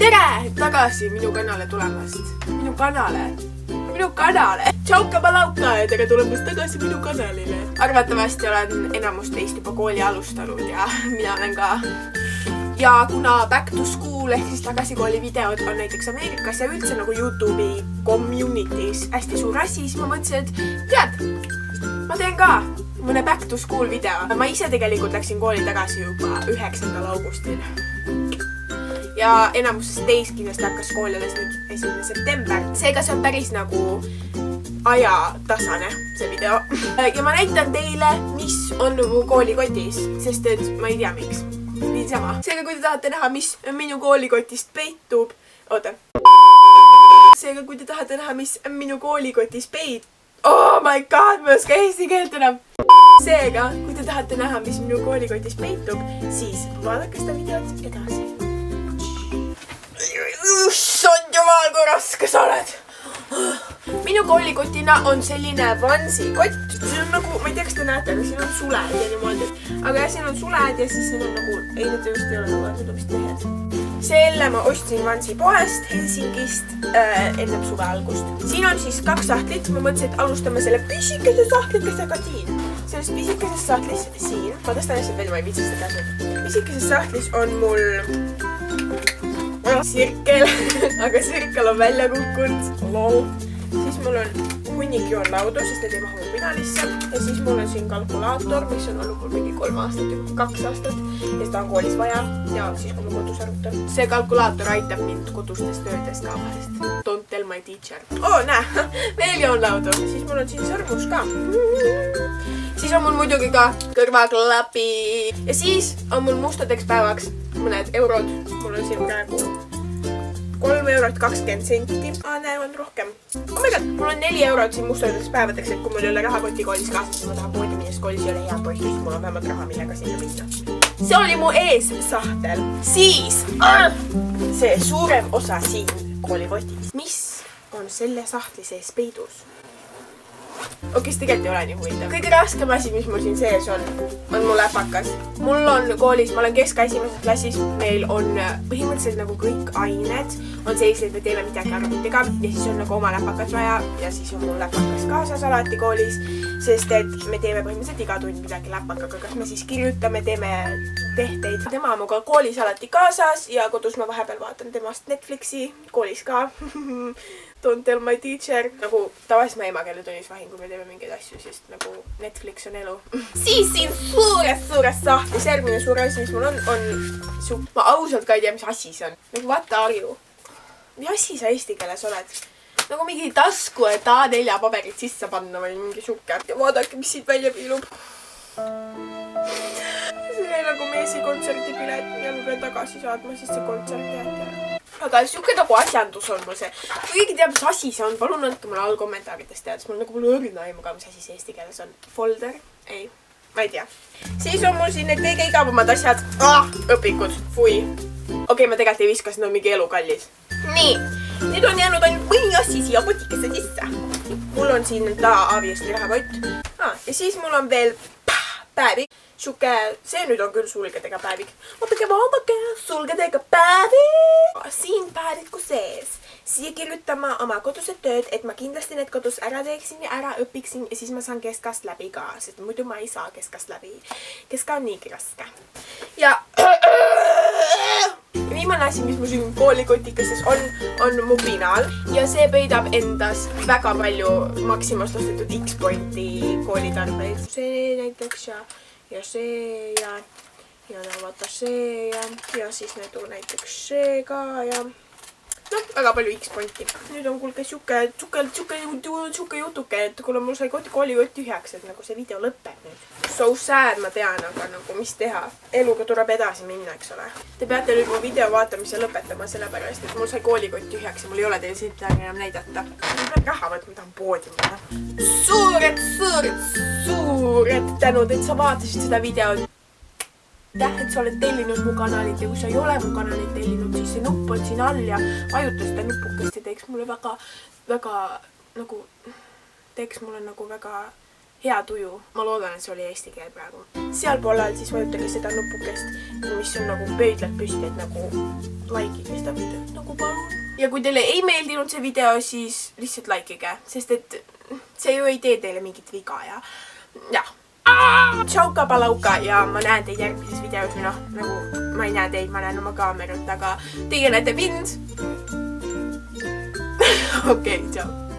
tere tagasi minu kanale tulemast. Minu kanale. Tšauka palauka ja tere tulemast tagasi minu kanalile. Arvatavasti olen enamus teist juba kooli alustanud ja mina olen ka. Ja kuna back to school ehk siis tagasi kooli videod on näiteks Ameerikas ja üldse nagu YouTube'i community's hästi suur asi, siis ma mõtlesin, et tead, ma teen ka mõne back to school video. Ma ise tegelikult läksin kooli tagasi juba 9. augustil. Ja enamusest teist kindlasti hakkas kooli alles nüüd 1. september. Seega see on päris nagu ajatasane see video. Ja ma näitan teile, mis on mu koolikotis, sest et ma ei tea miks. Niisama. Seega kui te tahate näha, mis minu koolikotist peitub. Oota. Seega kui te tahate näha, mis minu koolikotis peitub. Oh my god, ma oska eesti keelt enam. Seega kui te tahate näha, mis minu koolikotis peitub, siis vaadake seda videot edasi. Issand jumal, kui raske sa oled. Minu koolikotina on selline vansikott. Siin on nagu, ma ei tea, kas te näete, aga siin on suled ja niimoodi. Aga siin on suled ja siis siin on nagu, ei, need vist ei ole nagu, need on vist mehed. Selle ma ostsin Vansi poest Helsingist ennem suve algust. Siin on siis 2 sahtlit. Ma mõtlesin, et alustame selle pisikese sahtlikesega siin. Selles pisikeses sahtlis siin. Ma tõstan lihtsalt veel, ma ei viitsi seda käsud. Pisikeses sahtlis on mul sirkel, aga sirkel on välja kukkunud. Lol. Siis mul on hunnik joonlaudu, sest need ei mahu minalisse. Ja siis mul on siin kalkulaator, mis on olnud mul mingi 3 aastat, 2 aastat. Ja seda on koolis vaja. Ja siis kui ma kodus arutan. See kalkulaator aitab mind kodustes töödes ka vahest. Don't tell my teacher. Näe, veel joonlaudu. Siis mul on siin sõrmus ka. Siis on mul muidugi ka kõrvaklapi. Ja siis on mul mustadeks päevaks mõned eurod. Mul on siin praegu 3,20 €. Näe, on rohkem. Oh my god, mul on 4 eurot siin mustadeks päevadeks, et kui mul ei ole rahakoti koolis kaasas, siis ma tahan poodi minnes koolis ei ole hea poistu, siis mul on vähemalt raha, millega sinna minna. See oli mu ees sahtel. Siis see suurem osa siin koolikotis. Mis on selle sahtli sees peidus? Okei, tegelikult ei ole nii huvitav. Kõige raskem asi, mis mul siin sees on mu läpakas. Mul on koolis, ma olen keska 1. klassis, meil on põhimõtteliselt nagu kõik ained on sellised, et me teeme midagi arvutiga ja siis on nagu oma läpakat vaja ja siis on mul läpakas kaasas alati koolis, sest et me teeme põhimõtteliselt iga tund midagi läpakaga, kas me siis kirjutame, teeme tehteid. Tema on muga koolis alati kaasas ja kodus ma vahepeal vaatan temast Netflixi, koolis ka. Don't tell my teacher. Nagu tavaliselt ma emakeeletunnis vahin, kui me teeme mingeid asju, sest nagu Netflix on elu. Siis siin suures sahtlis järgmine suur asi, mis mul on supp. Ma ausalt ka ei tea, mis asi see on. Nagu what are you? Mis asi sa eesti keeles oled? Nagu mingi tasku, et A4 paberit sisse panna või mingi sukke. Ja vaadake, mis siit välja piilub. See oli nagu Meesi kontserdipilet ja ma pean tagasi saatma, siis see kontsert jäeti ära. Aga siuke nagu asjandus on mul see. Kui keegi teab, mis asi see on, palun andke mulle all kommentaarides teada, sest mul nagu õrna aimuga, mis asi see eesti keeles on. Folder? Ei, ma ei tea. Siis on mul siin need kõige igavamad asjad. Õpikud. Fui. Okei, ma tegelikult ei viska, sest on mingi elu kallis. Nii. Nüüd on jäänud ainult mõni asi siia potikesse sisse. Mul on siin obviously rahakott. Ja siis mul on veel päevik. See nüüd on küll sulgedega päevik. Vaadake, sulgedega päevik. Siin päeviku sees. Siia kirjutama oma kodused tööd, et ma kindlasti need kodus ära teeksin ja ära õpiksin ja siis ma saan keskast läbi ka, sest muidu ma ei saa keskast läbi. Keska on niigi raske. Ja viimane asi, mis mu siin koolikotikesses on mu pinaal ja see peidab endas väga palju Maximast ostetud X-Pointi koolitarbeid. See näiteks ja see ja vaata see ja siis näiteks see ka ja väga palju X-Pointi. Nüüd on kuulge siuke jutuke, et kuule mul sai koolikott tühjaks, et nagu see video lõpeb nüüd. So sad, ma tean, aga nagu mis teha. Eluga tuleb edasi minna, eks ole. Te peate nüüd mu video vaatamise lõpetama sellepärast, et mul sai koolikott tühjaks ja mul ei ole teil siit enam näidata. Ma pean raha võtma, tahan poodi minna. Suured tänud, et sa vaatasid seda videot. Et sa oled tellinud mu kanalit ja kui sa ei ole mu kanalit tellinud, siis see nupp on siin all ja vajuta seda nupukest ja teeks mulle väga hea tuju. Ma loodan, et see oli eesti keel praegu. Sealpool all siis vajutage seda nupukest, mis on nagu pöidlad püsti, et nagu likeige seda videot nagu palun. Ja kui teile ei meeldinud see video, siis lihtsalt likeige, sest et see ju ei tee teile mingit viga ja jah. Tšauka palauka ja ma näen teid järgmises videos või noh, nagu ma ei näe teid, ma näen oma kaamerat, aga teie näete mind. Okei, tšau.